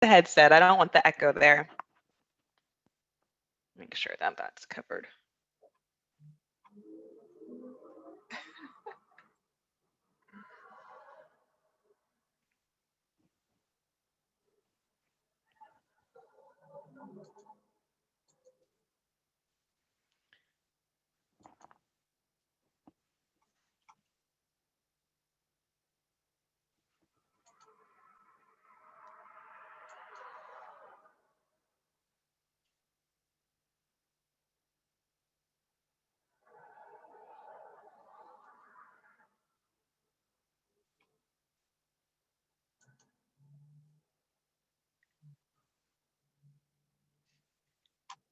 the headset. I don't want the echo there. Make sure that that's covered.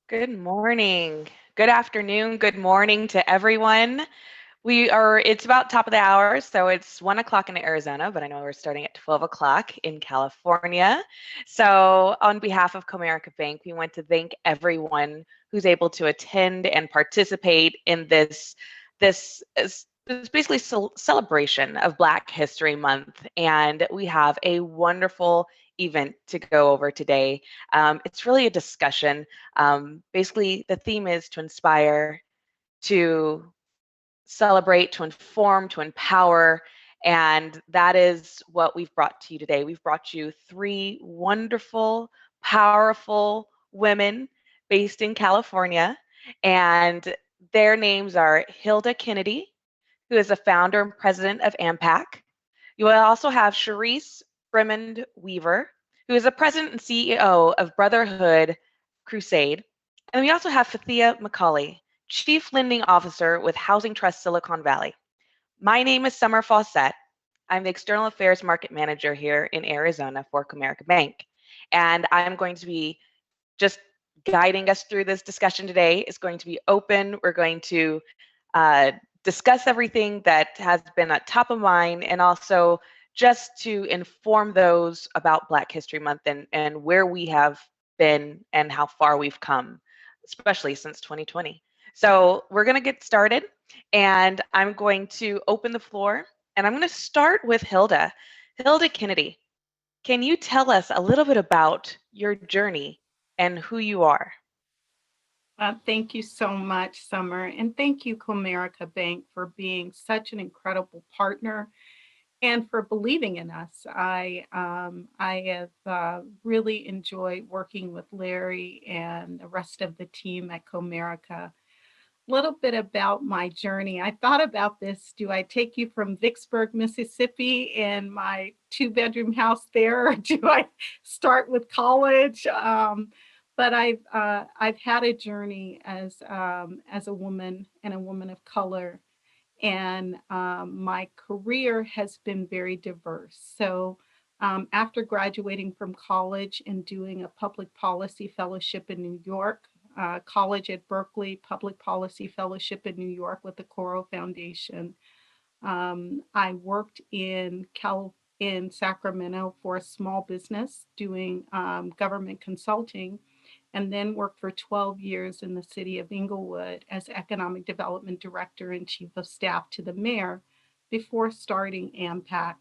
Good morning, good afternoon, good morning to everyone. It's about top of the hour, so it's 1 o'clock in Arizona, but I know we're starting at 12 o'clock in California. So on behalf of Comerica Bank, we want to thank everyone who's able to attend and participate in this basically celebration of Black History Month. And we have a wonderful event to go over today. It's really a discussion. Basically, the theme is to inspire, to celebrate, to inform, to empower. And that is what we've brought to you today. We've brought you three wonderful, powerful women based in California. And their names are Hilda Kennedy, who is the founder and president of AmPac. You will also have Charisse Bremond-Weaver, who is the president and CEO of Brotherhood, Crusade. And we also have Fathia Macauley, Chief Lending Officer with Housing Trust Silicon Valley. My name is Summer Faussette. I'm the External Affairs Market Manager here in Arizona for Comerica Bank. And I'm going to be just guiding us through this discussion today. It's going to be open. We're going to discuss everything that has been at top of mind, and also just to inform those about Black History Month and where we have been and how far we've come, especially since 2020. So we're going to get started, and I'm going to open the floor, and I'm going to start with Hilda. Hilda Kennedy, can you tell us a little bit about your journey and who you are? Thank you so much, Summer, and thank you, Comerica Bank, for being such an incredible partner and for believing in us. I have really enjoyed working with Larry and the rest of the team at Comerica. A little bit about my journey. I thought about this. Do I take you from Vicksburg, Mississippi, and my two-bedroom house there, or do I start with college? But I've had a journey as a woman and a woman of color, and my career has been very diverse. So after graduating from college and doing a public policy fellowship in New York, college at Berkeley, public policy fellowship in New York with the Coro Foundation, I worked in Sacramento for a small business doing government consulting, and then worked for 12 years in the city of Inglewood as Economic Development Director and Chief of Staff to the mayor before starting AmPac.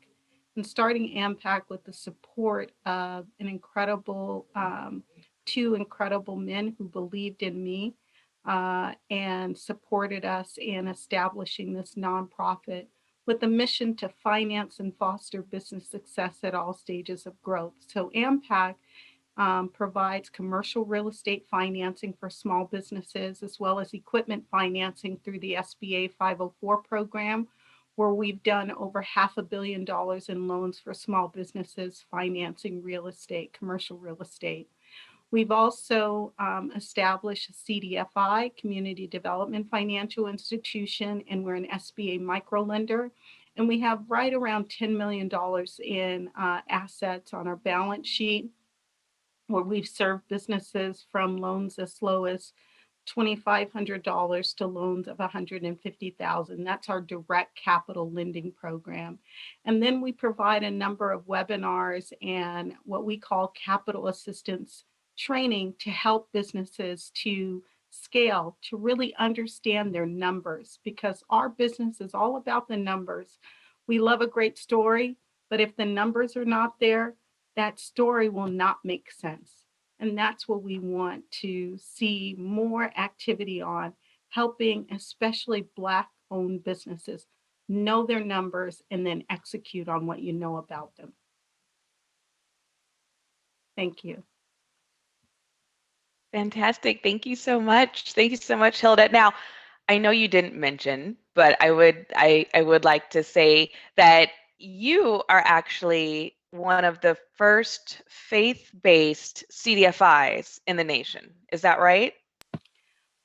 And starting AmPac with the support of two incredible men who believed in me and supported us in establishing this nonprofit with a mission to finance and foster business success at all stages of growth. So AmPac provides commercial real estate financing for small businesses, as well as equipment financing through the SBA 504 program, where we've done over $500 million in loans for small businesses financing real estate, commercial real estate. We've also established a CDFI, Community Development Financial Institution, and we're an SBA microlender. And we have right around $10 million in assets on our balance sheet, where we've served businesses from loans as low as $2,500 to loans of $150,000. That's our direct capital lending program. And then we provide a number of webinars and what we call capital assistance training to help businesses to scale, to really understand their numbers, because our business is all about the numbers. We love a great story, but if the numbers are not there, that story will not make sense. And that's what we want to see more activity on, helping especially Black owned businesses know their numbers and then execute on what you know about them. Thank you. Fantastic. Thank you so much. Thank you so much, Hilda. Now, I know you didn't mention, but I would like to say that you are actually one of the first faith-based CDFIs in the nation. Is that right?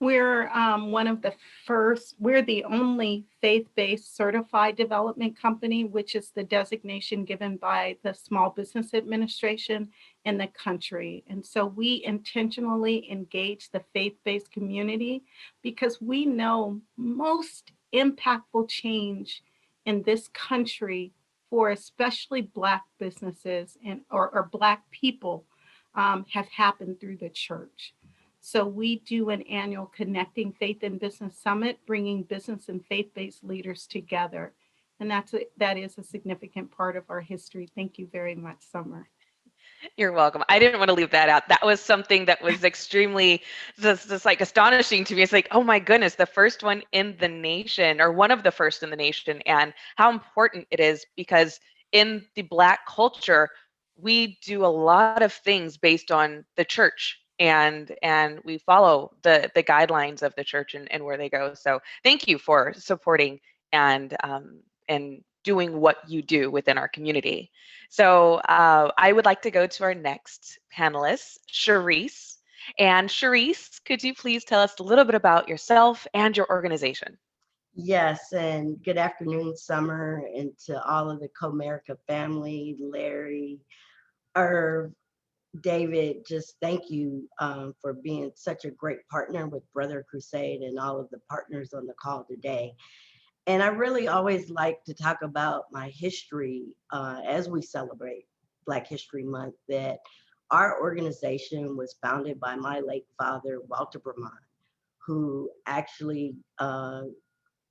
We're one of the first, we're the only faith-based certified development company, which is the designation given by the Small Business Administration in the country. And so we intentionally engage the faith-based community because we know most impactful change in this country for especially Black businesses or Black people have happened through the church. So we do an annual Connecting Faith and Business Summit, bringing business and faith-based leaders together. And that is a significant part of our history. Thank you very much, Summer. You're welcome. I didn't want to leave that out. That was something that was extremely just like astonishing to me. It's like, oh my goodness, the first one in the nation, or one of the first in the nation, and how important it is because in the Black culture, we do a lot of things based on the church and we follow the guidelines of the church and where they go. So thank you for supporting and doing what you do within our community. So I would like to go to our next panelist, Charisse. And Charisse, could you please tell us a little bit about yourself and your organization? Yes, and good afternoon, Summer, and to all of the Comerica family, Larry, Irv, David. Just thank you for being such a great partner with Brother Crusade and all of the partners on the call today. And I really always like to talk about my history as we celebrate Black History Month, that our organization was founded by my late father, Walter Bremond, who actually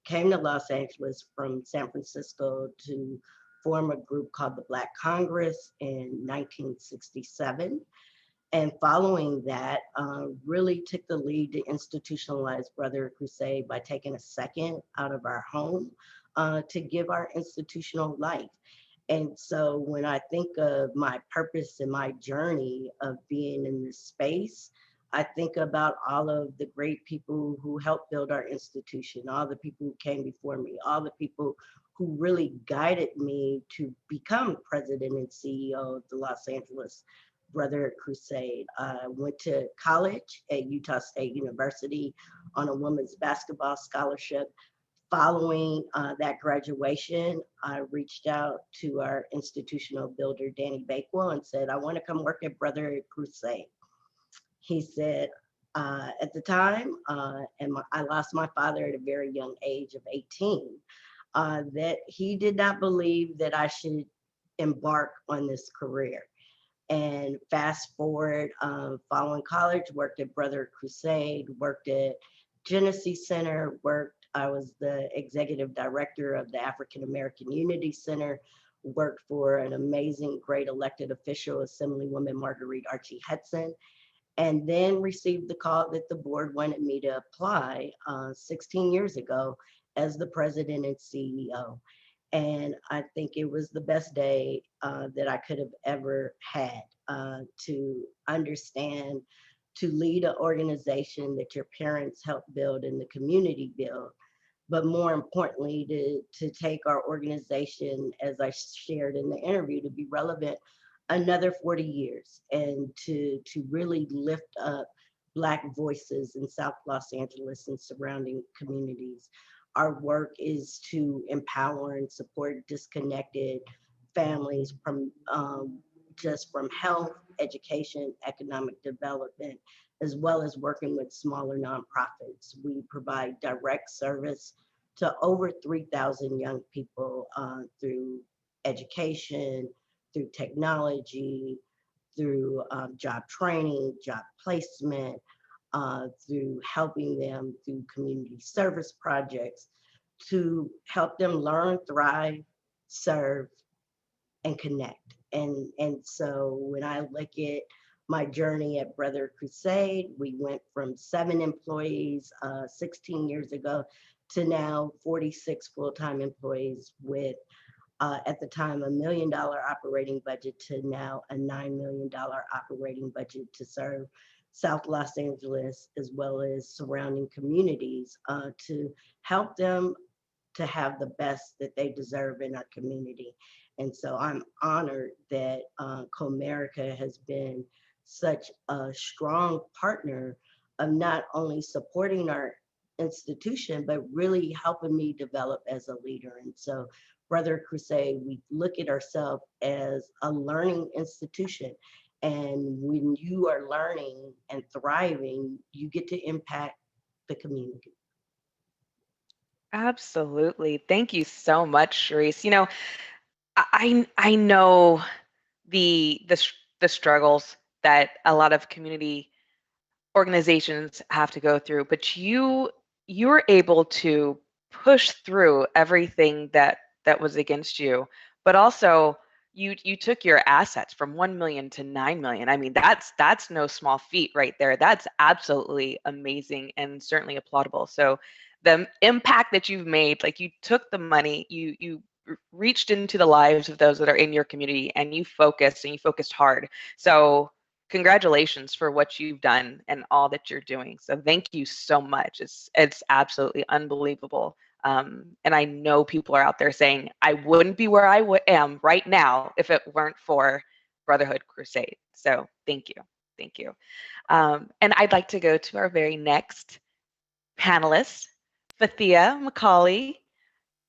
came to Los Angeles from San Francisco to form a group called the Black Congress in 1967. And following that, really took the lead to institutionalize Brother Crusade by taking a second out of our home to give our institutional life. And so when I think of my purpose and my journey of being in this space, I think about all of the great people who helped build our institution, all the people who came before me, all the people who really guided me to become president and CEO of the Los Angeles Brotherhood Crusade. I went to college at Utah State University on a women's basketball scholarship. Following that graduation, I reached out to our institutional builder, Danny Bakewell, and said, I want to come work at Brotherhood Crusade. He said, at the time, I lost my father at a very young age of 18, that he did not believe that I should embark on this career. And fast forward, following college, worked at Brotherhood Crusade, worked at Genesee Center, I was the executive director of the African American Unity Center, worked for an amazing, great elected official, Assemblywoman Marguerite Archie Hudson, and then received the call that the board wanted me to apply 16 years ago as the president and CEO. And I think it was the best day that I could have ever had to understand, to lead an organization that your parents helped build and the community build, but more importantly, to take our organization, as I shared in the interview, to be relevant another 40 years and to really lift up Black voices in South Los Angeles and surrounding communities. Our work is to empower and support disconnected families from just from health, education, economic development, as well as working with smaller nonprofits. We provide direct service to over 3,000 young people through education, through technology, through job training, job placement, through helping them through community service projects to help them learn, thrive, serve, and connect. And so when I look at my journey at Brother Crusade, we went from 7 employees 16 years ago to now 46 full-time employees with at the time, $1 million operating budget to now a $9 million operating budget to serve South Los Angeles as well as surrounding communities to help them to have the best that they deserve in our community. And so I'm honored that Comerica has been such a strong partner of not only supporting our institution, but really helping me develop as a leader. And so Brother Crusade, we look at ourselves as a learning institution. And when you are learning and thriving, you get to impact the community. Absolutely. Thank you so much, Charisse. You know, I know the struggles that a lot of community organizations have to go through, but you're able to push through everything that was against you, but also you took your assets from 1 million to 9 million. I mean, that's no small feat right there. That's absolutely amazing and certainly applaudable. So the impact that you've made, like you took the money, you reached into the lives of those that are in your community and you focused hard. So congratulations for what you've done and all that you're doing. So thank you so much. It's absolutely unbelievable. And I know people are out there saying, I wouldn't be where I am right now if it weren't for Brotherhood Crusade. So thank you. Thank you. And I'd like to go to our very next panelist, Fathia Macauley.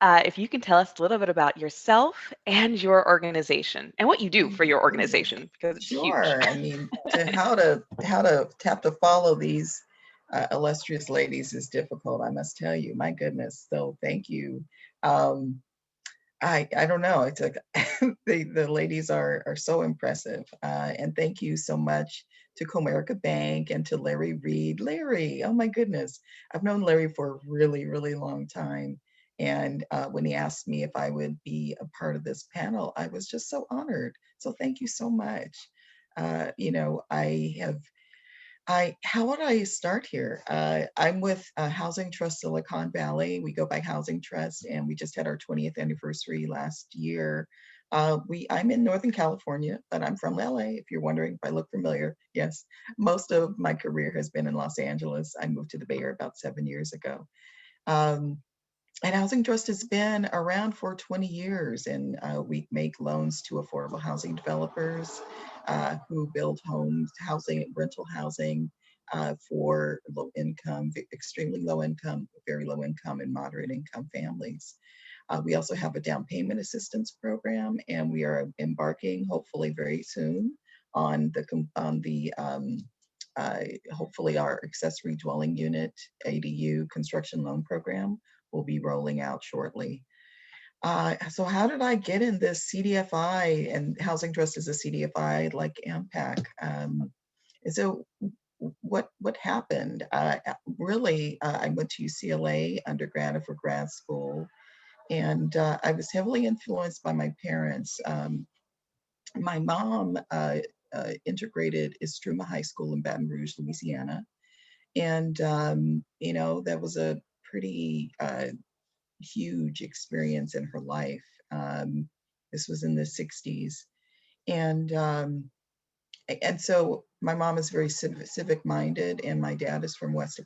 If you can tell us a little bit about yourself and your organization and what you do for your organization, because it's Sure. huge. I mean, how to have to follow these illustrious ladies is difficult, I must tell you. My goodness. So thank you. I don't know. It's like the ladies are so impressive. And thank you so much to Comerica Bank and to Larry Reed. Larry, oh my goodness. I've known Larry for a really, really long time. And when he asked me if I would be a part of this panel, I was just so honored. So thank you so much. You know, how would I start here? I'm with Housing Trust Silicon Valley. We go by Housing Trust, and we just had our 20th anniversary last year. I'm in Northern California, but I'm from LA, if you're wondering if I look familiar. Yes, most of my career has been in Los Angeles. I moved to the Bay Area about 7 years ago. And Housing Trust has been around for 20 years, and we make loans to affordable housing developers who build homes, rental housing for low income, extremely low income, very low income, and moderate income families. We also have a down payment assistance program, and we are embarking, hopefully very soon, on hopefully our accessory dwelling unit ADU construction loan program will be rolling out shortly. So how did I get in this CDFI, and Housing Trust is a CDFI like AmPac? So what happened? Really, I went to UCLA undergrad for grad school, and I was heavily influenced by my parents. My mom integrated Estruma High School in Baton Rouge, Louisiana. And, you know, that was a pretty huge experience in her life. This was in the 60s. And so my mom is very civic minded, and my dad was from West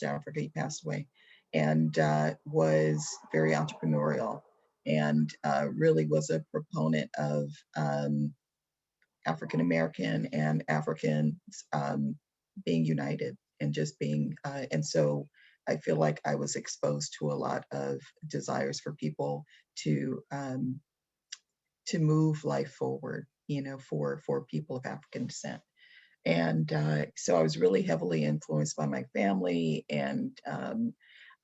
Africa. He passed away, and was very entrepreneurial, and really was a proponent of African American and Africans being united and just being, and so I feel like I was exposed to a lot of desires for people to move life forward, you know, for people of African descent. And so I was really heavily influenced by my family, and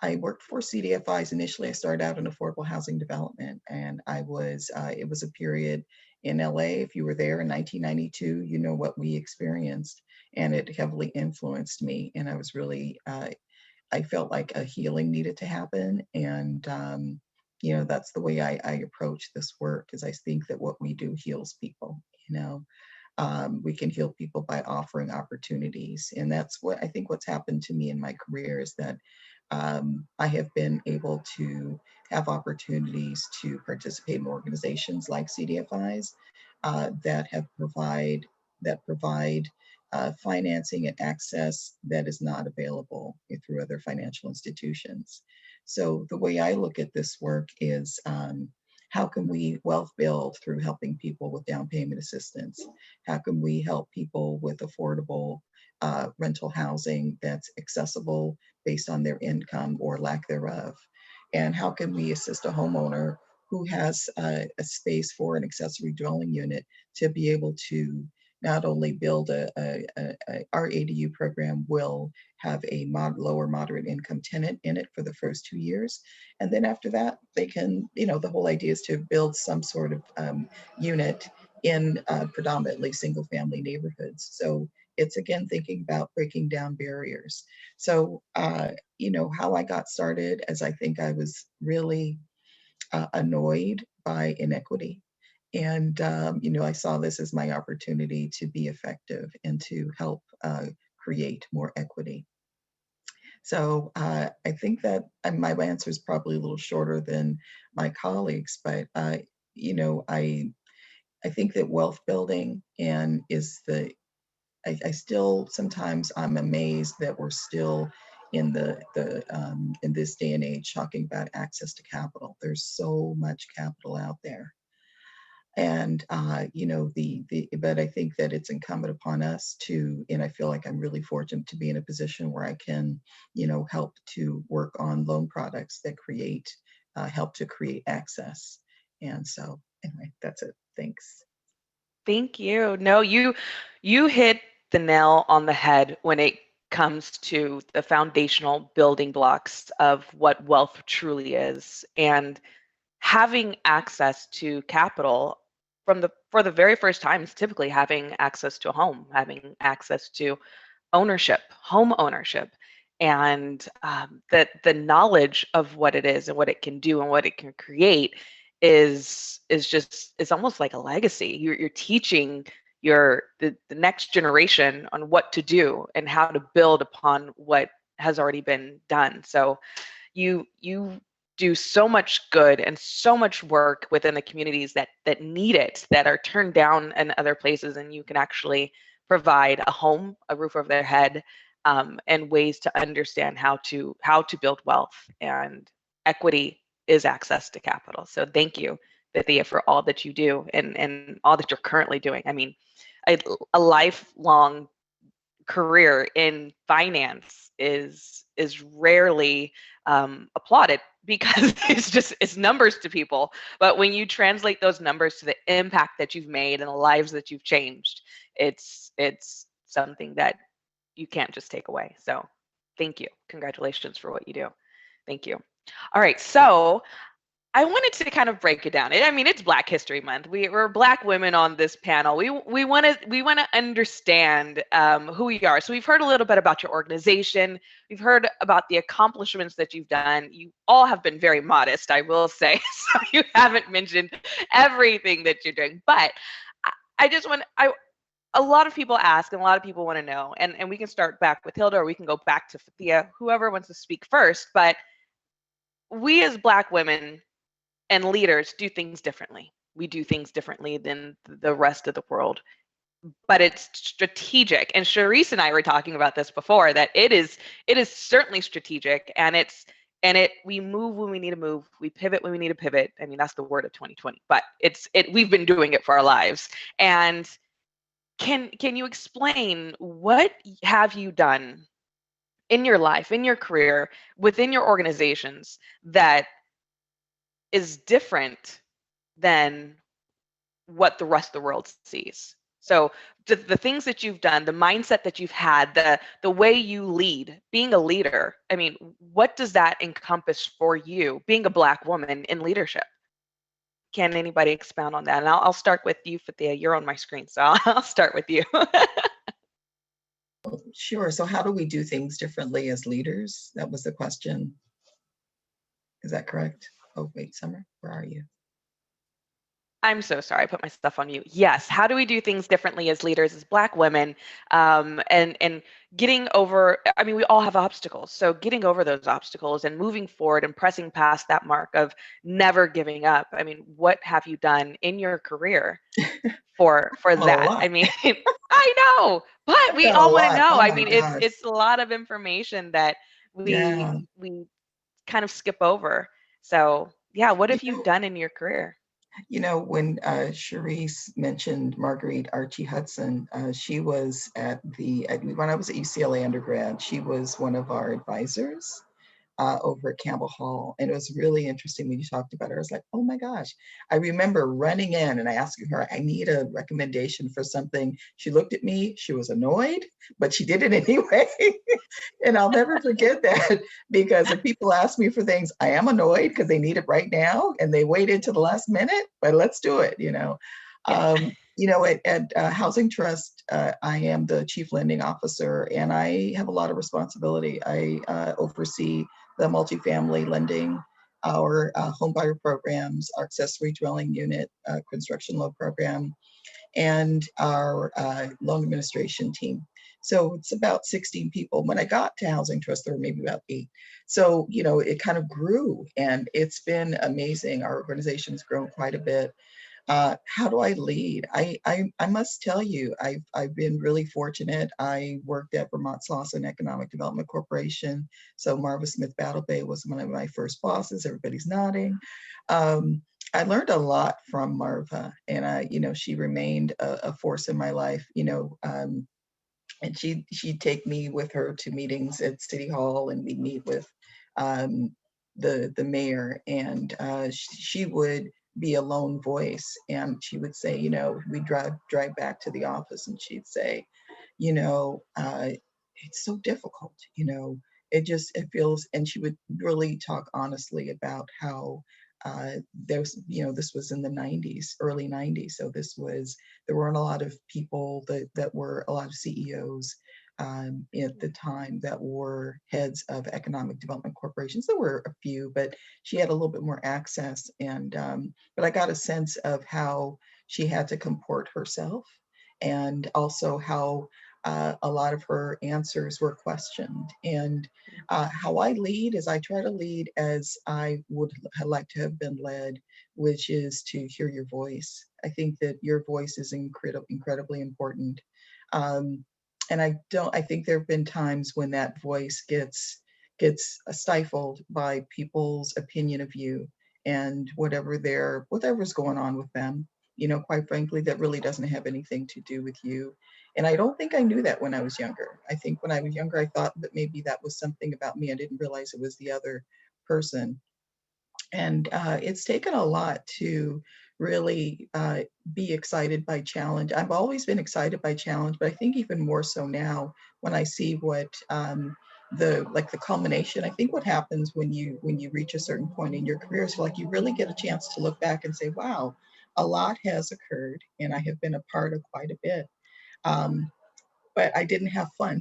I worked for CDFIs. Initially, I started out in affordable housing development, and it was a period in LA. If you were there in 1992, you know what we experienced, and it heavily influenced me. And I was really, I felt like a healing needed to happen. And, you know, that's the way I approach this work, is I think that what we do heals people, you know. We can heal people by offering opportunities. And that's what I think what's happened to me in my career is that I have been able to have opportunities to participate in organizations like CDFIs that provide financing and access that is not available through other financial institutions. So the way I look at this work is how can we wealth build through helping people with down payment assistance? How can we help people with affordable rental housing that's accessible based on their income or lack thereof? And how can we assist a homeowner who has a space for an accessory dwelling unit to be able to not only build our ADU program will have a lower moderate income tenant in it for the first 2 years. And then after that, they can, you know, the whole idea is to build some sort of unit in predominantly single family neighborhoods. So it's again thinking about breaking down barriers. So, you know, how I got started, as I think I was really annoyed by inequity. And, you know, I saw this as my opportunity to be effective and to help create more equity. So I think that my answer is probably a little shorter than my colleagues, but, you know, I think that wealth building and is I still, sometimes I'm amazed that we're still in in this day and age talking about access to capital. There's so much capital out there. And, you know, but I think that it's incumbent upon us to, and I feel like I'm really fortunate to be in a position where I can, you know, help to work on loan products that help to create access. And so anyway, that's it. Thanks. Thank you. No, you hit the nail on the head when it comes to the foundational building blocks of what wealth truly is. And having access to capital for the very first time is typically having access to a home, having access to ownership, home ownership, and that the knowledge of what it is and what it can do and what it can create is just, it's almost like a legacy. You're teaching the next generation on what to do and how to build upon what has already been done. So you do so much good and so much work within the communities that need it, that are turned down in other places, and you can actually provide a home, a roof over their head, and ways to understand how to build wealth. And equity is access to capital. So thank you, Fathia, for all that you do and all that you're currently doing. I mean, a lifelong career in finance is rarely applauded, because it's numbers to people. But when you translate those numbers to the impact that you've made and the lives that you've changed, it's something that you can't just take away. So thank you. Congratulations for what you do. Thank you. All right, so I wanted to kind of break it down. I mean, it's Black History Month. We're Black women on this panel. We want to understand who we are. So we've heard a little bit about your organization. We've heard about the accomplishments that you've done. You all have been very modest, I will say. So you haven't mentioned everything that you're doing. But I just want a lot of people ask, and a lot of people want to know. And we can start back with Hilda, or we can go back to Fathia, whoever wants to speak first. But we as Black women and leaders do things differently. We do things differently than the rest of the world, but it's strategic. And Charisse and I were talking about this before, that it is certainly strategic, and we move when we need to move. We pivot when we need to pivot. I mean, that's the word of 2020, but we've been doing it for our lives. And can you explain, what have you done in your life, in your career, within your organizations, that is different than what the rest of the world sees? So the things that you've done, the mindset that you've had, the way you lead, being a leader, I mean, what does that encompass for you, being a Black woman in leadership? Can anybody expound on that? And I'll start with you, Fathia. You're on my screen, so I'll start with you. Sure. So how do we do things differently as leaders? That was the question. Is that correct? Oh, wait, Summer, where are you? I'm so sorry, I put my stuff on mute. Yes, how do we do things differently as leaders, as Black women, and getting over, I mean, we all have obstacles. So getting over those obstacles and moving forward and pressing past that mark of never giving up. I mean, what have you done in your career for A that? lot. I mean, I know, but I've we done a all want to lot. know. Oh I my mean, gosh. it's a lot of information that Yeah. we kind of skip over. So yeah, what You have you know, done in your career? when Charisse mentioned Marguerite Archie Hudson, she was when I was at UCLA undergrad, she was one of our advisors over at Campbell Hall. And it was really interesting when you talked about her. I was like, oh my gosh. I remember running in and asking her, I need a recommendation for something. She looked at me, she was annoyed, but she did it anyway. And I'll never forget that because if people ask me for things, I am annoyed because they need it right now and they waited to the last minute, but let's do it. Yeah. At Housing Trust, I am the chief lending officer and I have a lot of responsibility. I oversee the multifamily lending, our home buyer programs, our accessory dwelling unit construction loan program, and our loan administration team. So it's about 16 people. When I got to Housing Trust, there were maybe about 8. So, it kind of grew and it's been amazing. Our organization has grown quite a bit. How do I lead? I must tell you, I've been really fortunate. I worked at Vermont Slauson Economic Development Corporation. So Marva Smith Battle Bay was one of my first bosses. Everybody's nodding. I learned a lot from Marva, and she remained a force in my life. And she'd take me with her to meetings at City Hall, and we'd meet with um, the mayor, and she would be a lone voice, and she would say, we'd drive back to the office, and she'd say, it's so difficult, it feels, and she would really talk honestly about how this was in the 90s, early 90s. So there weren't a lot of people that were a lot of CEOs at the time that were heads of economic development corporations. There were a few, but she had a little bit more access. But I got a sense of how she had to comport herself and also how a lot of her answers were questioned. And how I lead is I try to lead as I would like to have been led, which is to hear your voice. I think that your voice is incredibly important. And I think there have been times when that voice gets stifled by people's opinion of you and whatever's going on with them. Quite frankly, that really doesn't have anything to do with you. And I don't think I knew that when I was younger. I think when I was younger, I thought that maybe that was something about me. I didn't realize it was the other person. And it's taken a lot to really be excited by challenge. I've always been excited by challenge, but I think even more so now when I see what the culmination. I think what happens when you reach a certain point in your career is like you really get a chance to look back and say, wow, a lot has occurred and I have been a part of quite a bit. But I didn't have fun.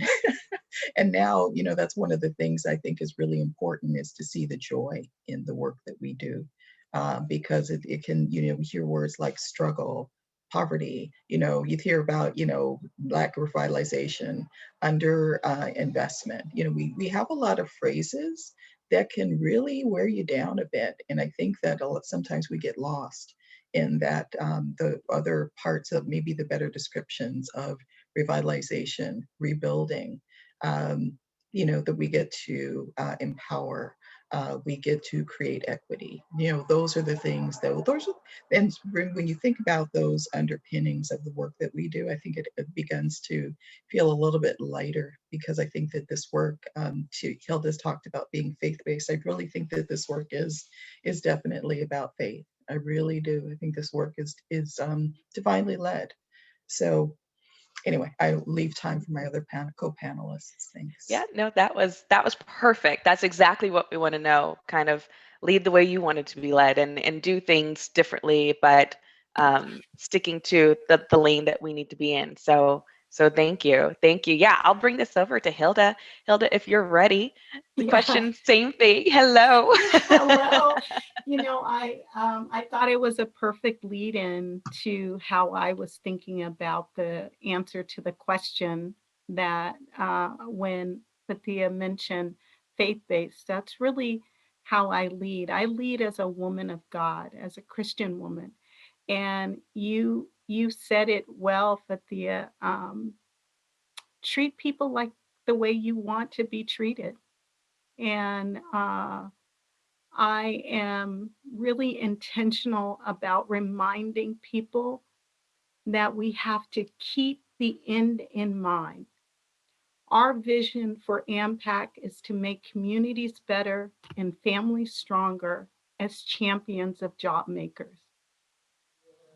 And now, that's one of the things I think is really important is to see the joy in the work that we do. Because it can, we hear words like struggle, poverty, you hear about, lack of revitalization, under investment. We have a lot of phrases that can really wear you down a bit. And I think that sometimes we get lost in that the other parts of maybe the better descriptions of revitalization, rebuilding, that we get to empower, we get to create equity. Those are the things and when you think about those underpinnings of the work that we do, I think it begins to feel a little bit lighter because I think that this work, Hilda's talked about being faith-based. I really think that this work is definitely about faith. I really do. I think this work is divinely led. So anyway, I leave time for my other co-panelists. Thanks. Yeah, no, that was perfect. That's exactly what we want to know. Kind of lead the way you wanted to be led and do things differently, but sticking to the lane that we need to be in. So So thank you. Thank you. Yeah, I'll bring this over to Hilda. Hilda, if you're ready. The Yeah. question, same thing. Hello. Hello. I thought it was a perfect lead in to how I was thinking about the answer to the question that when Fathia mentioned faith-based, that's really how I lead. I lead as a woman of God, as a Christian woman. And you said it well, Fathia. Treat people like the way you want to be treated. And I am really intentional about reminding people that we have to keep the end in mind. Our vision for AmPac is to make communities better and families stronger as champions of job makers.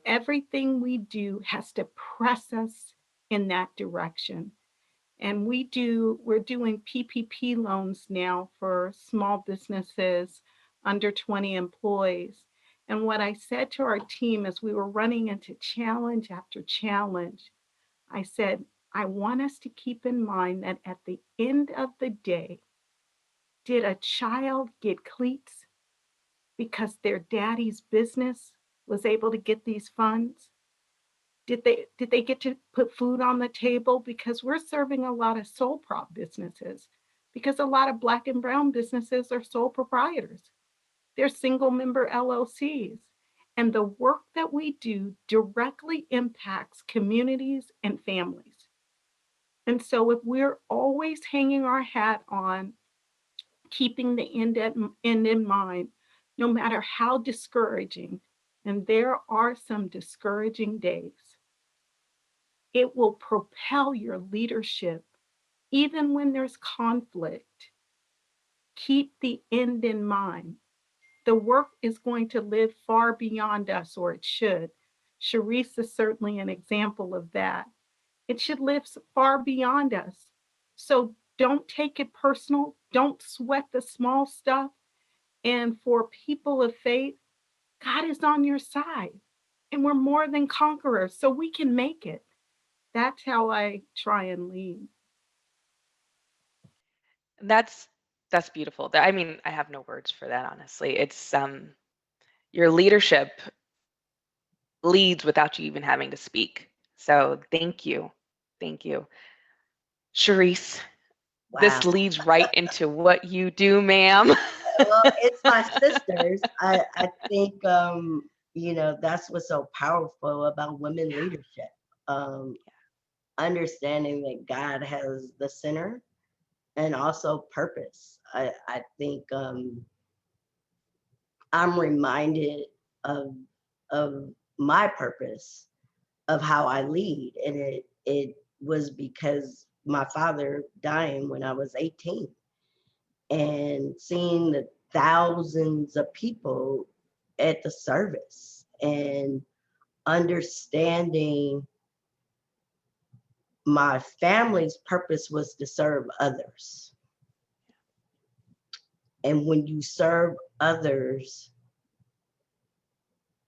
Everything we do has to press us in that direction. And we're doing PPP loans now for small businesses under 20 employees. And what I said to our team as we were running into challenge after challenge, I said, I want us to keep in mind that at the end of the day, did a child get cleats because their daddy's business was able to get these funds? Did they get to put food on the table? Because we're serving a lot of sole prop businesses, because a lot of Black and brown businesses are sole proprietors. They're single member LLCs. And the work that we do directly impacts communities and families. And so if we're always hanging our hat on keeping the end in mind, no matter how discouraging, and there are some discouraging days, it will propel your leadership even when there's conflict. Keep the end in mind. The work is going to live far beyond us, or it should. Charisse is certainly an example of that. It should live far beyond us. So don't take it personal. Don't sweat the small stuff. And for people of faith, God is on your side. And we're more than conquerors, so we can make it. That's how I try and lead. That's beautiful. I mean, I have no words for that, honestly. It's your leadership leads without you even having to speak. So thank you. Thank you. Charisse, Wow. this leads right into what you do, ma'am. Well, it's my sisters. I think, that's what's so powerful about women leadership. Understanding that God has the center and also purpose. I think I'm reminded of my purpose of how I lead, and it was because my father dying when I was 18, and seeing the thousands of people at the service and understanding my family's purpose was to serve others. And when you serve others,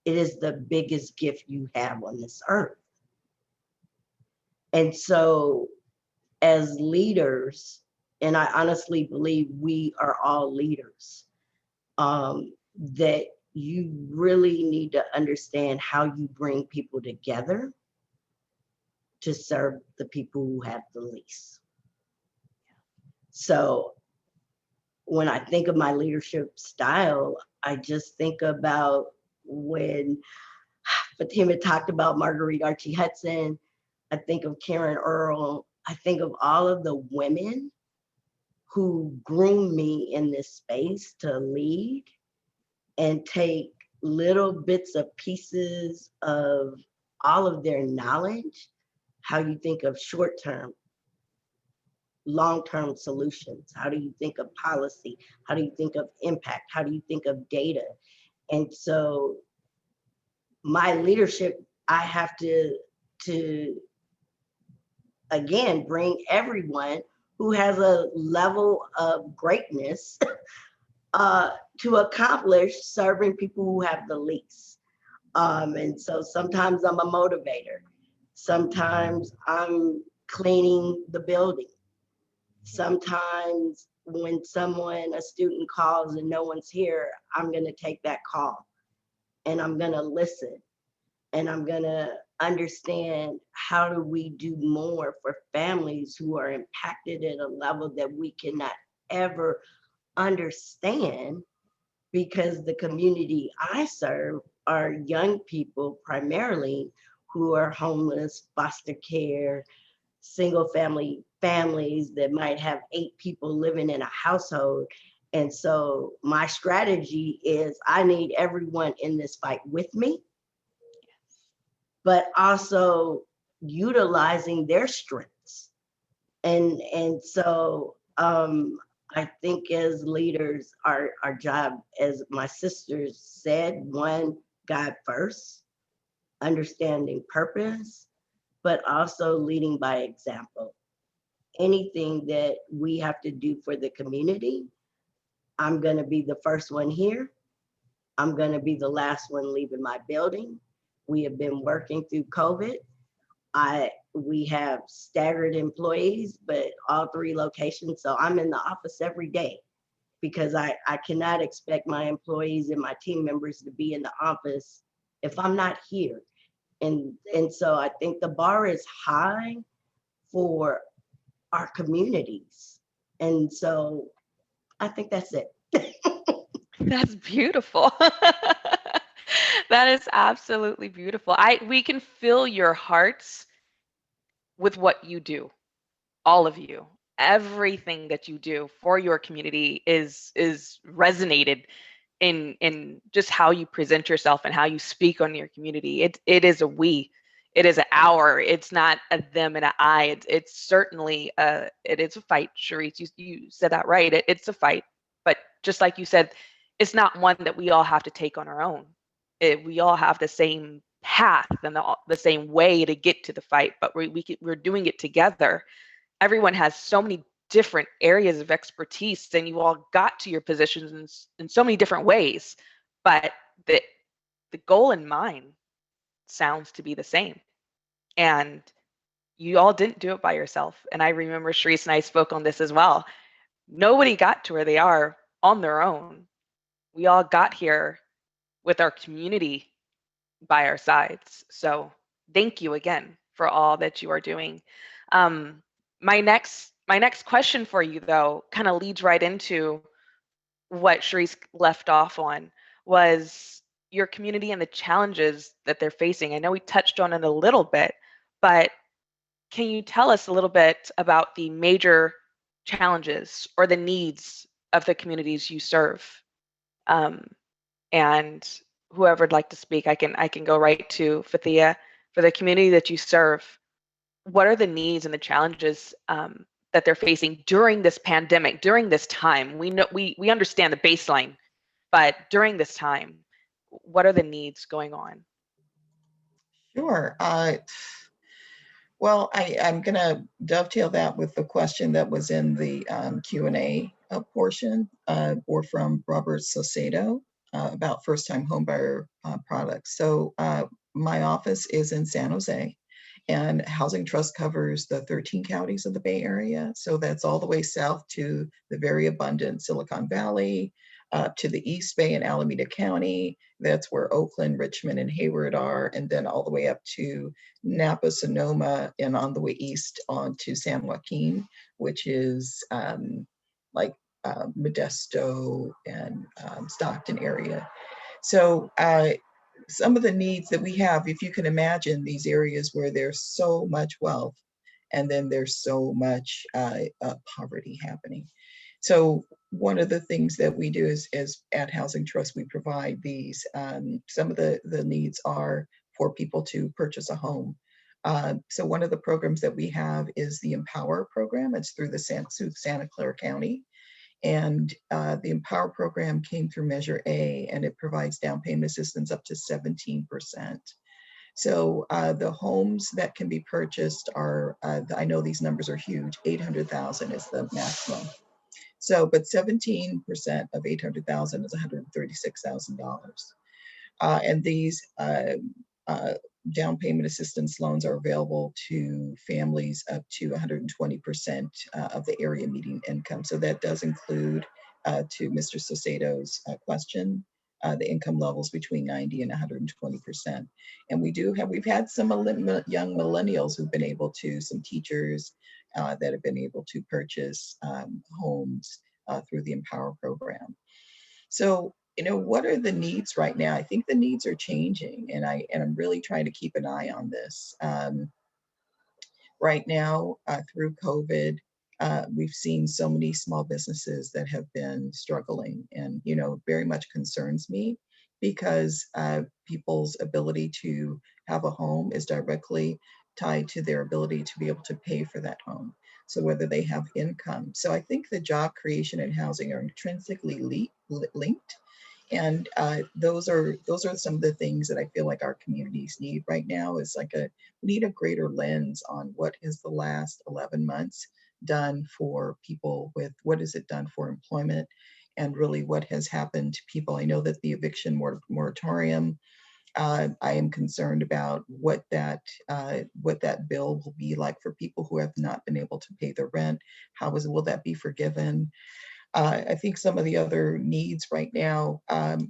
it is the biggest gift you have on this earth. And so as leaders, and I honestly believe we are all leaders, that you really need to understand how you bring people together to serve the people who have the least. So when I think of my leadership style, I just think about when Fatima talked about Marguerite Archie Hudson, I think of Karen Earl, I think of all of the women who groomed me in this space to lead and take little bits of pieces of all of their knowledge, how you think of short-term, long-term solutions, how do you think of policy, how do you think of impact, how do you think of data? And so my leadership, I have to again bring everyone who has a level of greatness to accomplish serving people who have the least. And so sometimes I'm a motivator. Sometimes I'm cleaning the building. Sometimes when a student calls and no one's here, I'm going to take that call and I'm going to listen and I'm going to understand how do we do more for families who are impacted at a level that we cannot ever understand, because the community I serve are young people primarily who are homeless, foster care, single family families that might have 8 people living in a household. And so my strategy is I need everyone in this fight with me, but also utilizing their strengths. And so I think as leaders, our job, as my sisters said, one, God first, understanding purpose, but also leading by example. Anything that we have to do for the community, I'm going to be the first one here. I'm going to be the last one leaving my building. We have been working through COVID. We have staggered employees, but all 3 locations. So I'm in the office every day because I cannot expect my employees and my team members to be in the office if I'm not here. And so I think the bar is high for our communities. And so I think that's it. That's beautiful. That is absolutely beautiful. We can feel your hearts with what you do, all of you. Everything that you do for your community is resonated in just how you present yourself and how you speak on your community. It is a we. It is an our. It's not a them and an I. It's certainly it is a fight, Charisse. You said that right. It's a fight, but just like you said, it's not one that we all have to take on our own. We all have the same path and the same way to get to the fight, but we're doing it together. Everyone has so many different areas of expertise, and you all got to your positions in so many different ways, but the goal in mind sounds to be the same. And you all didn't do it by yourself. And I remember Charisse and I spoke on this as well. Nobody got to where they are on their own. We all got here with our community by our sides. So thank you again for all that you are doing. My next question for you, though, kind of leads right into what Charisse left off on, was your community and the challenges that they're facing. I know we touched on it a little bit, but can you tell us a little bit about the major challenges or the needs of the communities you serve? And whoever would like to speak, I can go right to Fathia. For the community that you serve, what are the needs and the challenges that they're facing during this pandemic, during this time? We know we understand the baseline, but during this time, what are the needs going on? Sure. Well, I'm going to dovetail that with the question that was in the Q&A portion, or from Robert Saucedo about first-time homebuyer products. So my office is in San Jose, and Housing Trust covers the 13 counties of the Bay Area. So that's all the way south to the very abundant Silicon Valley, to the East Bay and Alameda County. That's where Oakland, Richmond, and Hayward are, and then all the way up to Napa, Sonoma, and on the way east on to San Joaquin, which is like Modesto and Stockton area. So some of the needs that we have, if you can imagine these areas where there's so much wealth and then there's so much poverty happening. So one of the things that we do is at Housing Trust, we provide these, some of the needs are for people to purchase a home. So one of the programs that we have is the Empower program. It's through the Santa Clara County. And the Empower program came through Measure A, and it provides down payment assistance up to 17%. So the homes that can be purchased are, I know these numbers are huge, 800,000 is the maximum. So, but 17% of 800,000 is $136,000. And these down payment assistance loans are available to families up to 120% of the area median income. So that does include, to Mr. Sosato's question, the income levels between 90 and 120%. And we've had some young millennials who've been able to, some teachers that have been able to purchase homes through the Empower program. So, what are the needs right now? I think the needs are changing, and I'm really trying to keep an eye on this. Right now, through COVID, we've seen so many small businesses that have been struggling, and very much concerns me because people's ability to have a home is directly tied to their ability to be able to pay for that home. So whether they have income. So I think the job creation and housing are intrinsically linked. And those are some of the things that I feel like our communities need right now. Is like we need a greater lens on what has the last 11 months done for people, with what has it done for employment, and really what has happened to people. I know that the eviction moratorium, I am concerned about what that bill will be like for people who have not been able to pay their rent. Will that be forgiven? I think some of the other needs right now,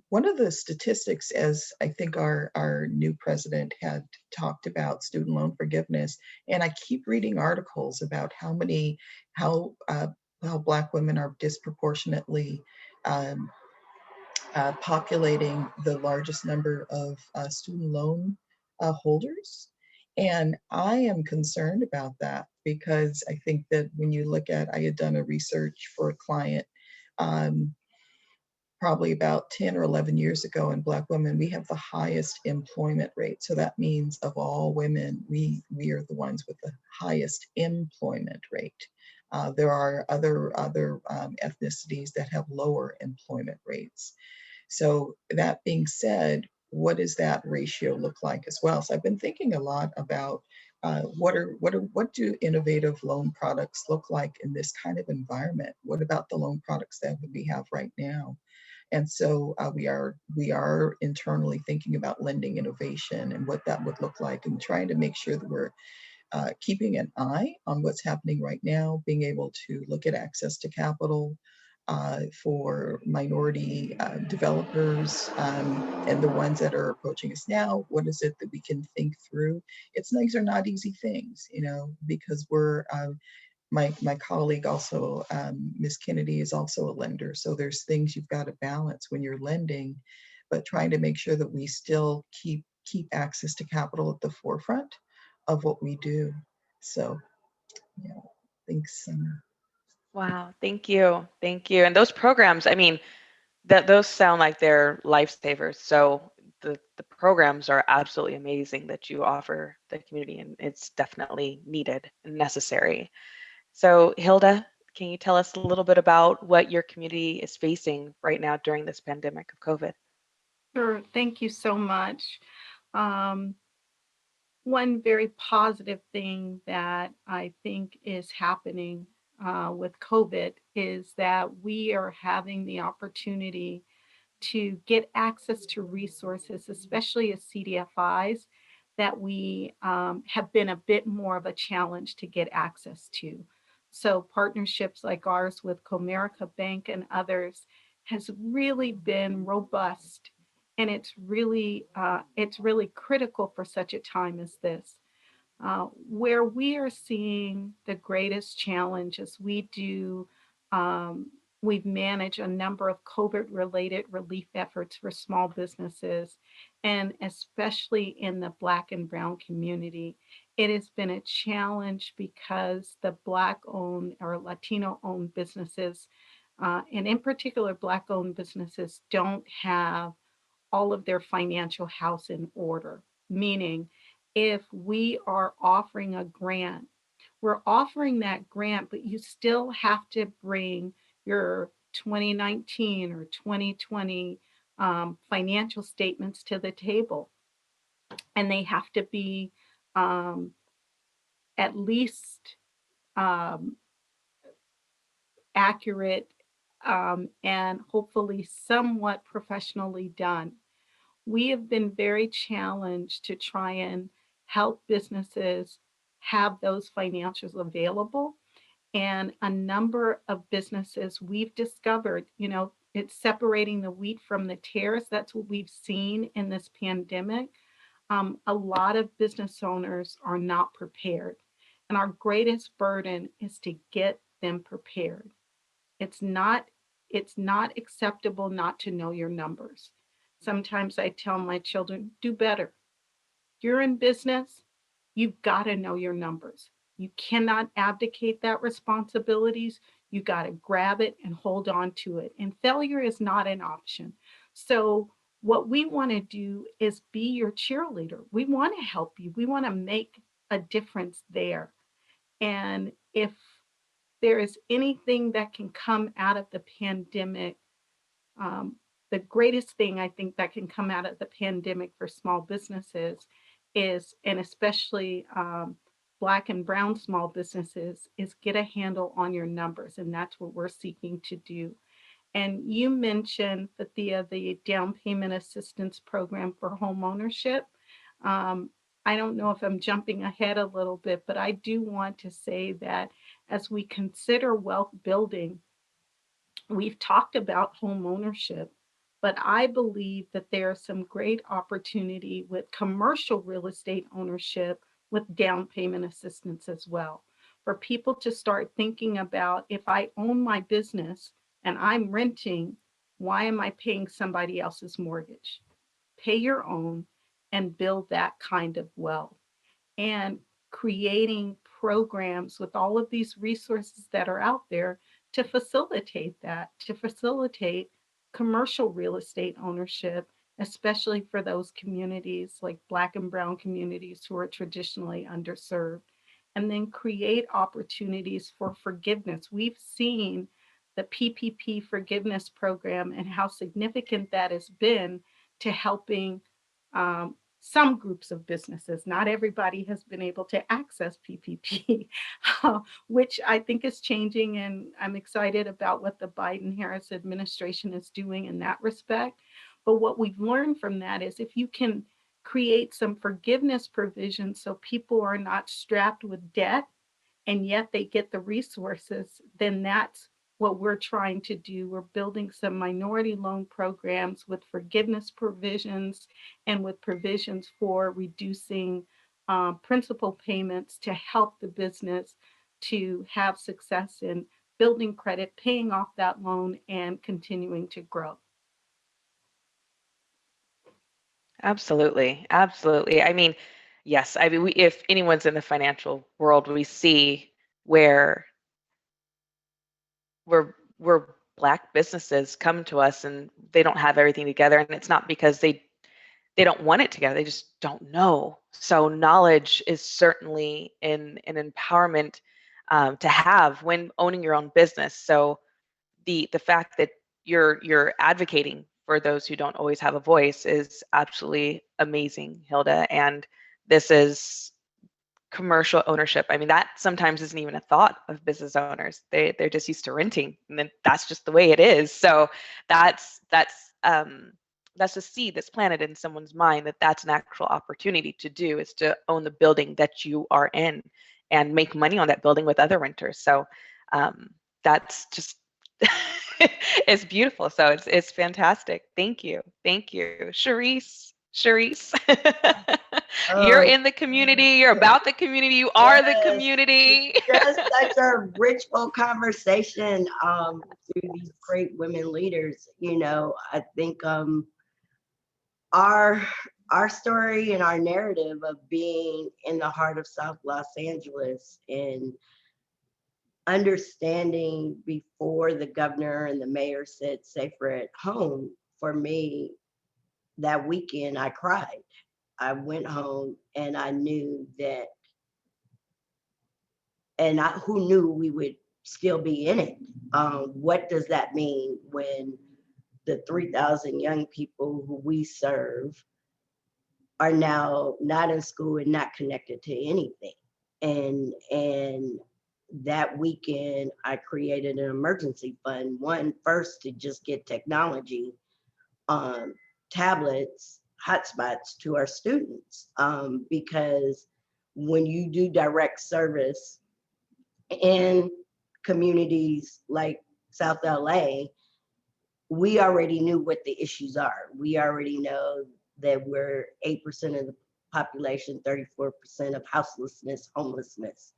one of the statistics, as I think our new president had talked about student loan forgiveness, and I keep reading articles about how Black women are disproportionately populating the largest number of student loan holders. And I am concerned about that because I think that when you look at, I had done a research for a client probably about 10 or 11 years ago, and Black women, we have the highest employment rate. So that means of all women, we are the ones with the highest employment rate. There are other ethnicities that have lower employment rates. So that being said, what does that ratio look like as well? So I've been thinking a lot about what do innovative loan products look like in this kind of environment? What about the loan products that we have right now? And so we are internally thinking about lending innovation and what that would look like, and trying to make sure that we're keeping an eye on what's happening right now, being able to look at access to capital for minority developers and the ones that are approaching us now. What is it that we can think through? These are not easy things, because we're my colleague also, Ms. Kennedy, is also a lender. So there's things you've got to balance when you're lending, but trying to make sure that we still keep access to capital at the forefront of what we do. So, yeah, thanks, Summer. Wow, thank you. Thank you. And those programs, I mean, those sound like they're lifesavers. So the programs are absolutely amazing that you offer the community, and it's definitely needed and necessary. So Hilda, can you tell us a little bit about what your community is facing right now during this pandemic of COVID? Sure. Thank you so much. Um, One very positive thing that I think is happening with COVID is that we are having the opportunity to get access to resources, especially as CDFIs, that we have been a bit more of a challenge to get access to. So partnerships like ours with Comerica Bank and others has really been robust, and it's really critical for such a time as this. Where we are seeing the greatest challenge is we've managed a number of COVID-related relief efforts for small businesses, and especially in the Black and Brown community. It has been a challenge because the Black-owned or Latino-owned businesses, and in particular Black-owned businesses, don't have all of their financial house in order. Meaning, if we are offering a grant, we're offering that grant, but you still have to bring your 2019 or 2020 financial statements to the table. And they have to be at least um, accurate and hopefully somewhat professionally done. we have been very challenged to try and help businesses have those financials available. And a number of businesses we've discovered, it's separating the wheat from the tares. That's what we've seen in this pandemic. A lot of business owners are not prepared. And our greatest burden is to get them prepared. It's not acceptable not to know your numbers. Sometimes I tell my children, do better. You're in business, you've got to know your numbers. You cannot abdicate that responsibilities. You got to grab it and hold on to it. And failure is not an option. So what we want to do is be your cheerleader. We want to help you. We want to make a difference there. And if there is anything that can come out of the pandemic, the greatest thing I think that can come out of the pandemic for small businesses is, and especially Black and brown small businesses, is get a handle on your numbers. And that's what we're seeking to do. And you mentioned, Fathia, the down payment assistance program for home ownership. I don't know if I'm jumping ahead a little bit, but I do want to say that as we consider wealth building, we've talked about home ownership, but I believe that there's some great opportunity with commercial real estate ownership with down payment assistance as well. For people to start thinking about, if I own my business and I'm renting, why am I paying somebody else's mortgage? Pay your own and build that kind of wealth. And creating programs with all of these resources that are out there to facilitate that, to facilitate commercial real estate ownership, especially for those communities like Black and brown communities who are traditionally underserved. And then create opportunities for forgiveness. We've seen the PPP forgiveness program and how significant that has been to helping some groups of businesses. Not everybody has been able to access PPP, which I think is changing. And I'm excited about what the Biden-Harris administration is doing in that respect. But what we've learned from that is, if you can create some forgiveness provisions so people are not strapped with debt and yet they get the resources, then that's what we're trying to do. We're building some minority loan programs with forgiveness provisions and with provisions for reducing principal payments to help the business to have success in building credit, paying off that loan, and continuing to grow. Absolutely. Absolutely. I mean, yes. I mean, if anyone's in the financial world, we see where Black businesses come to us and they don't have everything together. And it's not because they don't want it together. They just don't know. So knowledge is certainly an empowerment to have when owning your own business. So the fact that you're advocating for those who don't always have a voice is absolutely amazing, Hilda. And this is commercial ownership. I mean, that sometimes isn't even a thought of business owners. They're just used to renting, and then that's just the way it is. So that's a seed that's planted in someone's mind that that's an actual opportunity to do, is to own the building that you are in and make money on that building with other renters. So that's just it's beautiful. So it's fantastic. Thank you. Charisse. You're in the community. You're about the community. You are the community. Just such a rich, full conversation through these great women leaders. I think our story and our narrative of being in the heart of South Los Angeles and understanding before the governor and the mayor said safer at home, for me, that weekend I cried. I went home and I knew that, and who knew we would still be in it? What does that mean when the 3,000 young people who we serve are now not in school and not connected to anything? And that weekend, I created an emergency fund. One, first to just get technology, tablets, hotspots to our students, because when you do direct service in communities like South LA, we already knew what the issues are. We already know that we're 8% of the population, 34% of houselessness, homelessness.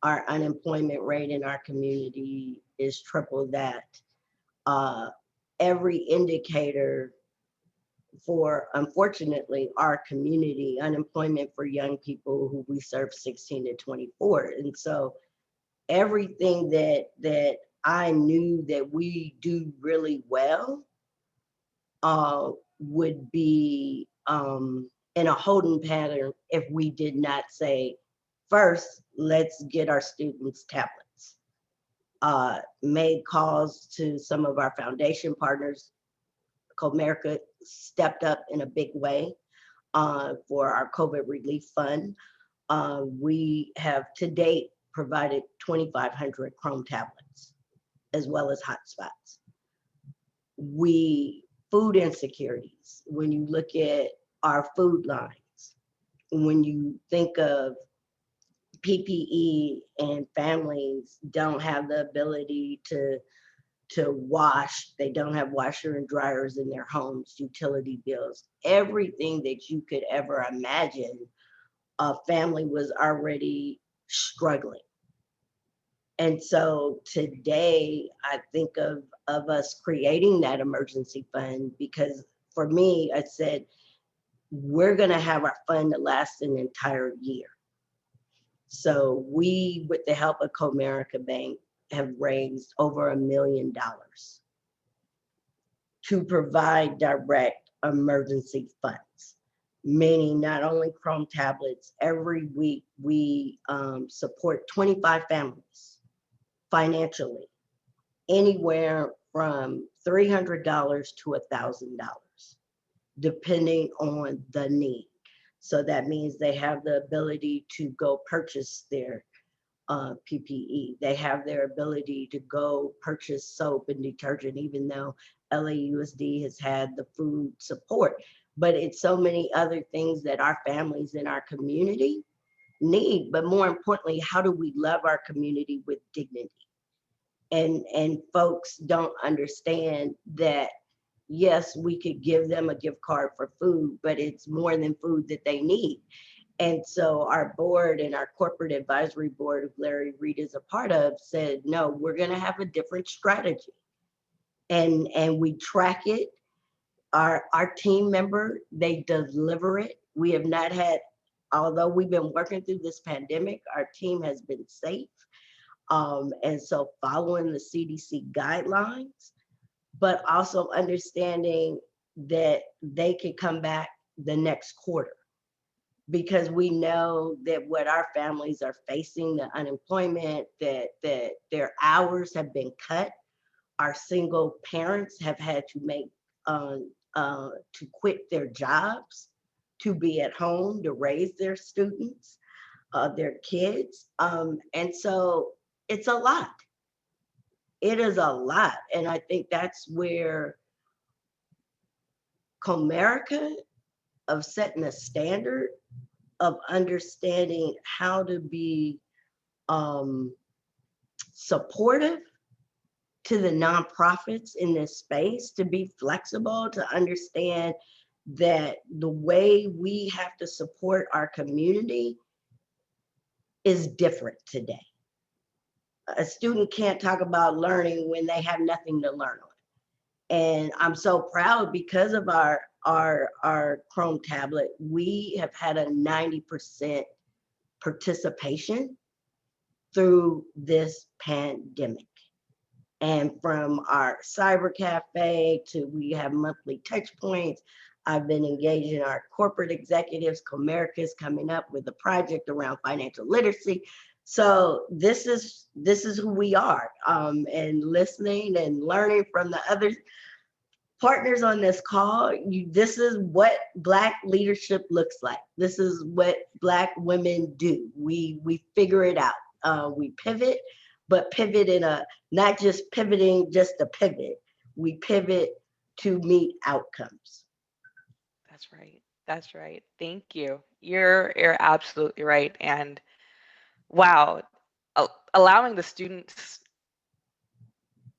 Our unemployment rate in our community is triple that. Every indicator for, unfortunately, our community, unemployment for young people who we serve 16 to 24. And so everything that I knew that we do really well would be in a holding pattern if we did not say, first, let's get our students tablets. Made calls to some of our foundation partners. Comerica stepped up in a big way for our COVID relief fund. We have to date provided 2,500 Chrome tablets, as well as hotspots. Food insecurities, when you look at our food lines, when you think of PPE and families don't have the ability to wash, they don't have washer and dryers in their homes, utility bills, everything that you could ever imagine, a family was already struggling. And so today I think of us creating that emergency fund, because for me, I said, we're gonna have our fund to last an entire year. So we, with the help of Comerica Bank, have raised over $1 million to provide direct emergency funds, meaning not only Chrome tablets. Every week we support 25 families financially, anywhere from $300 to $1,000, depending on the need. So that means they have the ability to go purchase their PPE. They have their ability to go purchase soap and detergent, even though LAUSD has had the food support. But it's so many other things that our families in our community need. But more importantly, how do we love our community with dignity? And folks don't understand that, yes, we could give them a gift card for food, but it's more than food that they need. And so our board and our corporate advisory board, Larry Reed is a part of, said, no, we're gonna have a different strategy. And we track it. Our team member, they deliver it. We have not had, although we've been working through this pandemic, our team has been safe. And so following the CDC guidelines, but also understanding that they could come back the next quarter, because we know that what our families are facing, the unemployment, that their hours have been cut. Our single parents have had to make to quit their jobs to be at home to raise their students, their kids, and so it's a lot. It is a lot, and I think that's where Comerica, of setting a standard of understanding how to be supportive to the nonprofits in this space, to be flexible, to understand that the way we have to support our community is different today. A student can't talk about learning when they have nothing to learn on. And I'm so proud, because of our Chrome tablet, we have had a 90% participation through this pandemic. And from our cyber cafe to, we have monthly touch points. I've been engaging our corporate executives. Comerica is coming up with a project around financial literacy. So this is who we are, and listening and learning from the other partners on this call. This is what Black leadership looks like. This is what Black women do. We figure it out. We pivot, but pivot in a, not just pivoting just to pivot. We pivot to meet outcomes. That's right. That's right. Thank you. You're absolutely right. And wow, allowing the students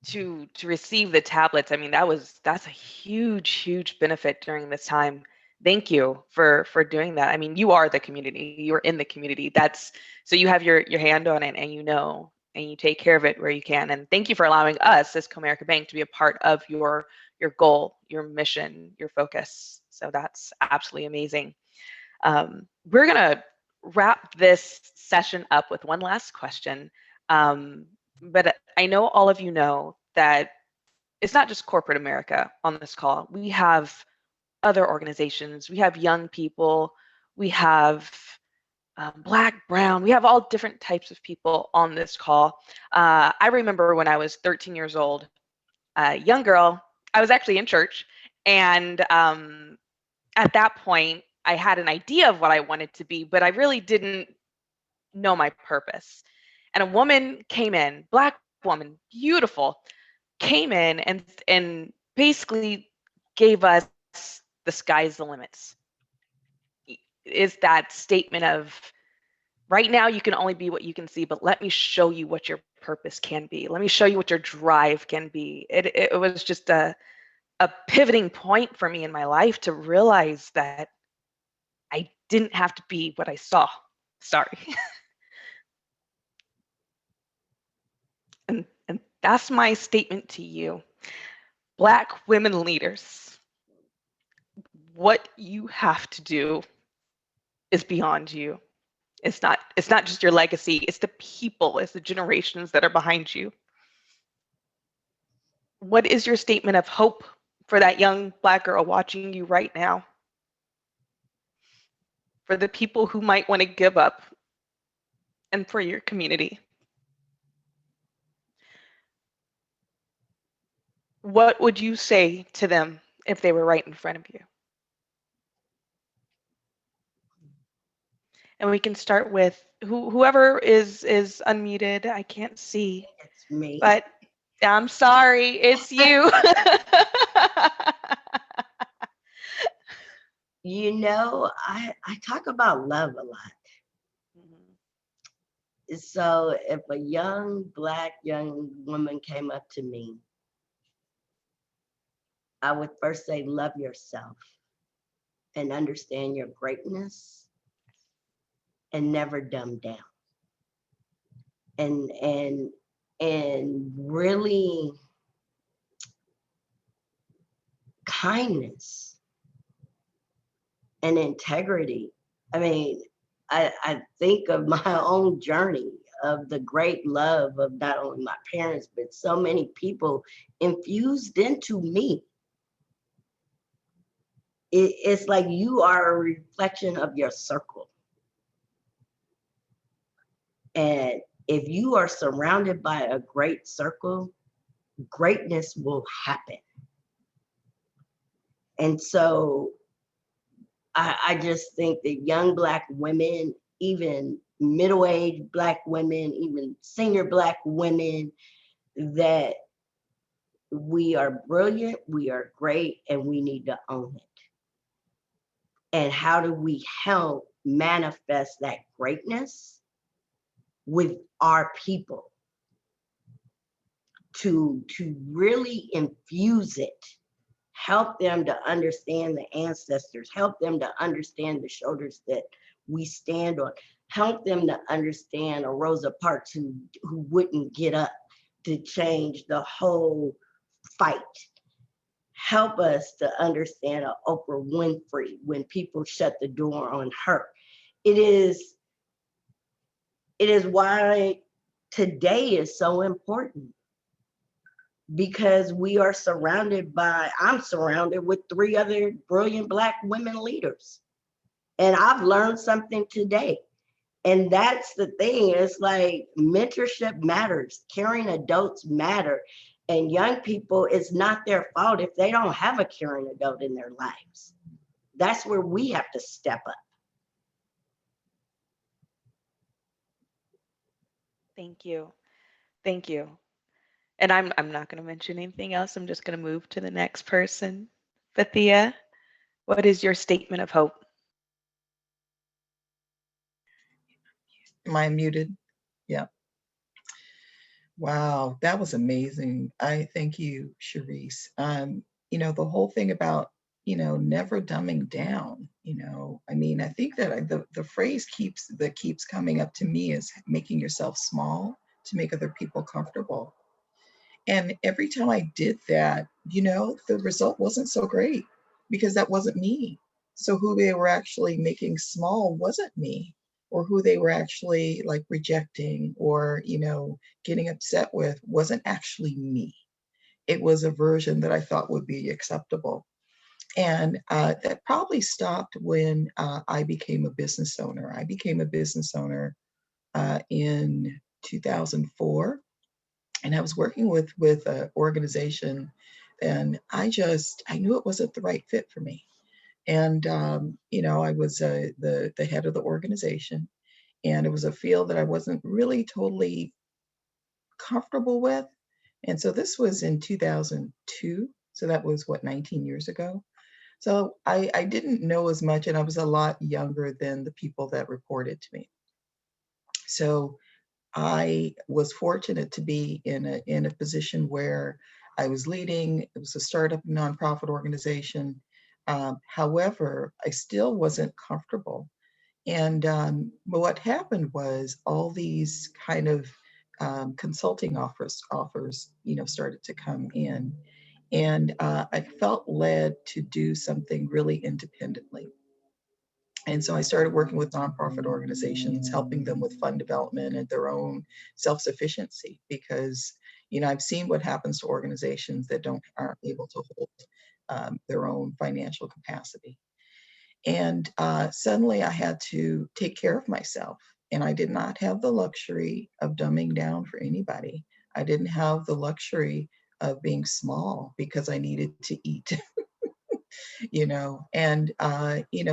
to receive the tablets, I mean, that's a huge benefit during this time. Thank you for doing that. I mean, you are the community. You're in the community. That's so you have your hand on it, and you know, and you take care of it where you can. And thank you for allowing us as Comerica Bank to be a part of your goal, your mission, your focus. So that's absolutely amazing. We're gonna wrap this session up with one last question. But I know all of you know that it's not just corporate America on this call. We have other organizations, we have young people, we have Black, Brown, we have all different types of people on this call. I remember when I was 13 years old, a young girl, I was actually in church, and at that point, I had an idea of what I wanted to be, but I really didn't know my purpose. And a woman came in, Black woman, beautiful, came in and basically gave us the sky's the limits. Is that statement of right now you can only be what you can see, but let me show you what your purpose can be. Let me show you what your drive can be. It was just a pivoting point for me in my life to realize that I didn't have to be what I saw. Sorry. And that's my statement to you. Black women leaders, what you have to do is beyond you. It's not just your legacy, it's the people, it's the generations that are behind you. What is your statement of hope for that young Black girl watching you right now? For the people who might want to give up, and for your community? What would you say to them if they were right in front of you? And we can start with whoever is unmuted. I can't see. It's me. But I'm sorry, it's you. You know, I talk about love a lot. So if a young Black young woman came up to me, I would first say, love yourself and understand your greatness and never dumb down. And really kindness and integrity. I mean, I think of my own journey of the great love of not only my parents, but so many people infused into me. It's like you are a reflection of your circle. And if you are surrounded by a great circle, greatness will happen. And so I just think that young Black women, even middle-aged Black women, even senior Black women, that we are brilliant, we are great, and we need to own it. And how do we help manifest that greatness with our people to really infuse it, help them to understand the ancestors, help them to understand the shoulders that we stand on, help them to understand a Rosa Parks who wouldn't get up to change the whole fight. Help us to understand a Oprah Winfrey when people shut the door on her. It is why today is so important, because I'm surrounded with 3 other brilliant Black women leaders. And I've learned something today. And that's the thing, it's like mentorship matters, caring adults matter. And young people, it's not their fault if they don't have a caring adult in their lives. That's where we have to step up. Thank you. Thank you. And I'm not going to mention anything else. I'm just going to move to the next person. Fathia, What is your statement of hope? Am I muted? Yeah. Wow, that was amazing. I thank you, Charisse. The whole thing about, never dumbing down, I mean, I think that the phrase keeps coming up to me is making yourself small to make other people comfortable. And every time I did that, the result wasn't so great because that wasn't me. So who they were actually making small wasn't me, or who they were actually like rejecting or, getting upset with wasn't actually me. It was a version that I thought would be acceptable. And that probably stopped when I became a business owner. I became a business owner in 2004, and I was working with an organization, and I knew it wasn't the right fit for me. And I was the head of the organization, and it was a field that I wasn't really totally comfortable with. And so this was in 2002. So that was what, 19 years ago. So I didn't know as much, and I was a lot younger than the people that reported to me. So I was fortunate to be in a position where I was leading. It was a startup nonprofit organization. However, I still wasn't comfortable. And but what happened was all these kind of consulting offers, started to come in, and I felt led to do something really independently. And so I started working with nonprofit organizations, helping them with fund development and their own self-sufficiency, because I've seen what happens to organizations that aren't able to hold their own financial capacity. And suddenly I had to take care of myself, and I did not have the luxury of dumbing down for anybody. I didn't have the luxury of being small because I needed to eat. And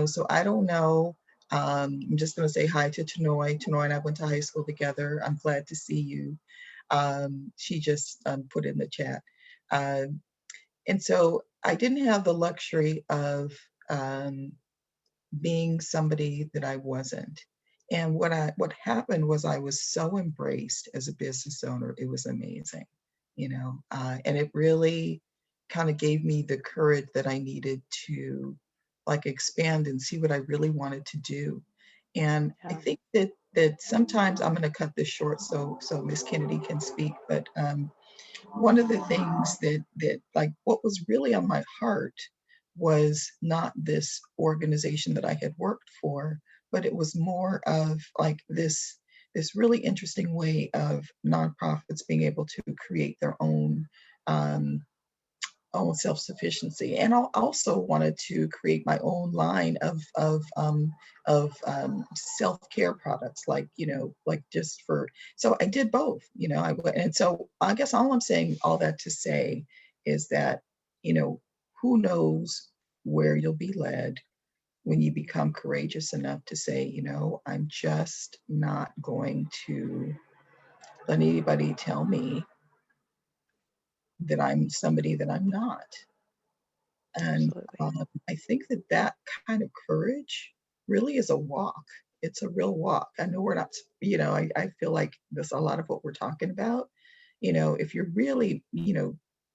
so I don't know. I'm just going to say hi to Tanoy. Tanoy and I went to high school together. I'm glad to see you. She just put in the chat. And so I didn't have the luxury of being somebody that I wasn't. And what happened was I was so embraced as a business owner. It was amazing, and it really kind of gave me the courage that I needed to like expand and see what I really wanted to do. And I think that sometimes I'm going to cut this short so Miss Kennedy can speak, but one of the things that like what was really on my heart was not this organization that I had worked for, but it was more of like this really interesting way of nonprofits being able to create their um, own self-sufficiency. And I also wanted to create my own line of self-care products, like, like just for, so I did both, and so I guess all I'm saying, all that to say is that, who knows where you'll be led when you become courageous enough to say, I'm just not going to let anybody tell me that I'm somebody that I'm not. And I think that kind of courage really is a walk. It's a real walk. I know we're not, I feel like there's a lot of what we're talking about. If you're really,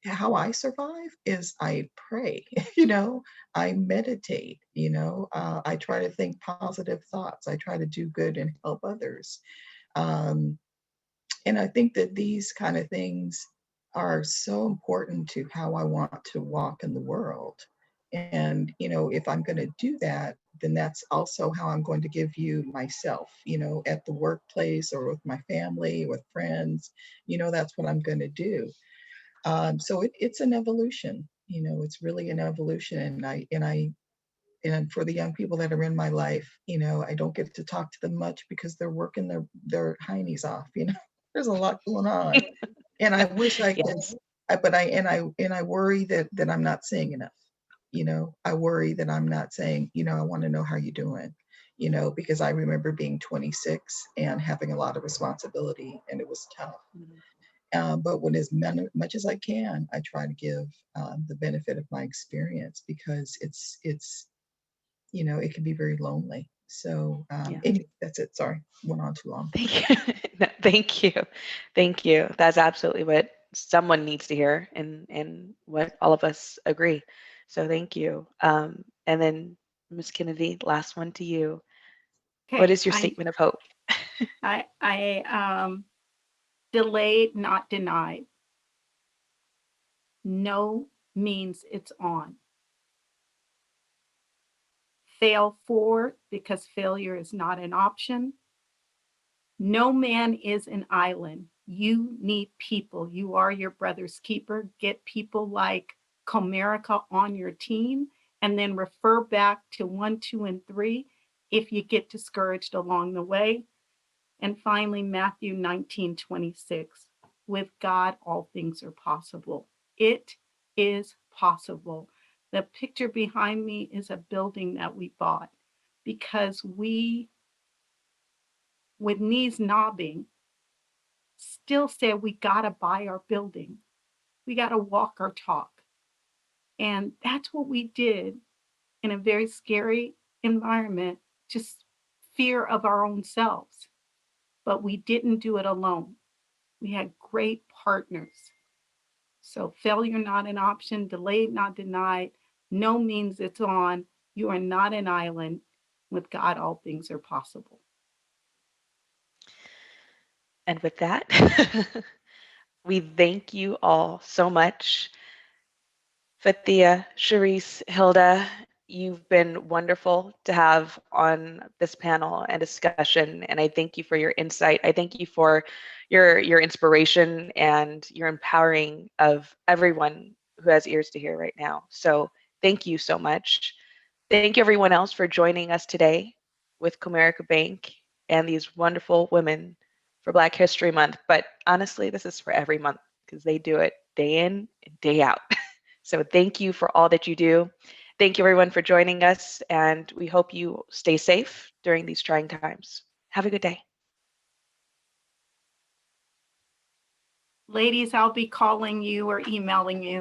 how I survive is I pray, I meditate, I try to think positive thoughts. I try to do good and help others. Um, and I think that these kind of things are so important to how I want to walk in the world. And, if I'm going to do that, then that's also how I'm going to give you myself, at the workplace or with my family, with friends, that's what I'm going to do. So it's an evolution, it's really an evolution. And for the young people that are in my life, I don't get to talk to them much because they're working their heinies off, there's a lot going on. And I wish I could, Yes. but I worry that I'm not saying enough. I worry that I'm not saying, I want to know how you're doing, because I remember being 26 and having a lot of responsibility, and it was tough. But when as much as I can, I try to give the benefit of my experience, because it's you know, it can be very lonely. So anyway, that's it. Sorry, went on too long. Thank you. No, thank you. Thank you. That's absolutely what someone needs to hear, and what all of us agree. So thank you. And then Ms. Kennedy, last one to you. What Okay, is your statement of hope? I delayed, not denied. No means it's on. Fail forward because failure is not an option. No man is an island. You need people. You are your brother's keeper. Get people like Comerica on your team, and then refer back to 1, 2, and 3 if you get discouraged along the way. And finally, Matthew 19:26. With God, all things are possible. It is possible. The picture behind me is a building that we bought because we, with knees knobbing, still said we got to buy our building. We got to walk our talk. And that's what we did in a very scary environment, just fear of our own selves. But we didn't do it alone. We had great partners. So failure not an option, delayed not denied. No means it's on. You are not an island. With God, all things are possible. And with that, we thank you all so much. Fathia, Charisse, Hilda, you've been wonderful to have on this panel and discussion, and I thank you for your insight. I thank you for your inspiration and your empowering of everyone who has ears to hear right now. So thank you so much. Thank you everyone else for joining us today with Comerica Bank and these wonderful women for Black History Month. But honestly, this is for every month because they do it day in and day out. So thank you for all that you do. Thank you everyone for joining us, and we hope you stay safe during these trying times. Have a good day. Ladies, I'll be calling you or emailing you.